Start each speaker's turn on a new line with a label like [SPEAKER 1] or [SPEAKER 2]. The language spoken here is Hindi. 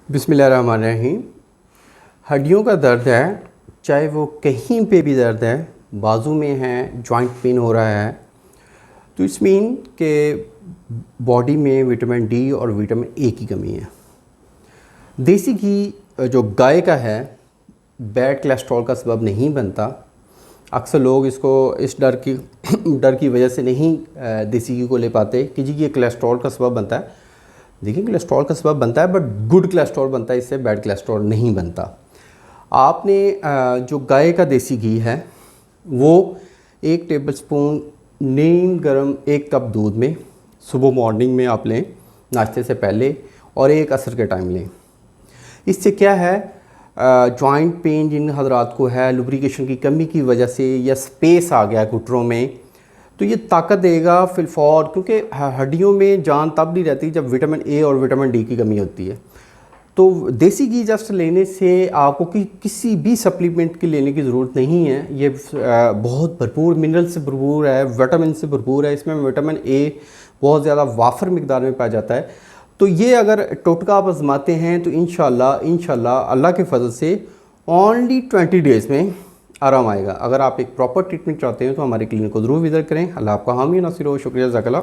[SPEAKER 1] बिस्मिल्लाहिर्रहमानिर्रहीम। हड्डियों का दर्द है, चाहे वो कहीं पे भी दर्द है, बाजू में है, जॉइंट पेन हो रहा है, तो इस मीन के बॉडी में विटामिन डी और विटामिन ए की कमी है। देसी घी जो गाय का है बैड कोलेस्ट्रॉल का सबब नहीं बनता। अक्सर लोग इसको इस डर की वजह से नहीं देसी घी को ले पाते कि जी ये कोलेस्ट्रॉल का सबब बनता है। देखिए, कोलेस्ट्रॉल का सबब बनता है, बट गुड कोलेस्ट्रॉल बनता है, इससे बैड कोलेस्ट्रॉल नहीं बनता। आपने जो गाय का देसी घी है वो 1 टेबलस्पून नीम गर्म 1 कप दूध में सुबह मॉर्निंग में आप लें नाश्ते से पहले, और 1 असर के टाइम लें। इससे क्या है, जॉइंट पेन जिन हजरात को है, लुब्रिकेशन की कमी की वजह से या स्पेस आ गया घुटनों में, तो ये ताकत देगा फिलफौर, क्योंकि हड्डियों में जान तब नहीं रहती जब विटामिन ए और विटामिन डी की कमी होती है। तो देसी घी जस्ट लेने से आपको किसी भी सप्लीमेंट की लेने की ज़रूरत नहीं है। ये बहुत भरपूर मिनरल से भरपूर है, विटामिन से भरपूर है। इसमें विटामिन ए बहुत ज़्यादा वाफर मिकदार में पाया जाता है। तो ये अगर टोटका आप आजमाते हैं तो इंशाल्लाह अल्लाह के फजल से ओनली 20 डेज़ में आराम आएगा। अगर आप एक प्रॉपर ट्रीटमेंट चाहते हैं तो हमारे क्लिनिक को ज़रूर विज़िट करें। अल्लाह आपका हामी नासिर हो। शुक्रिया, जज़ाकल्लाह।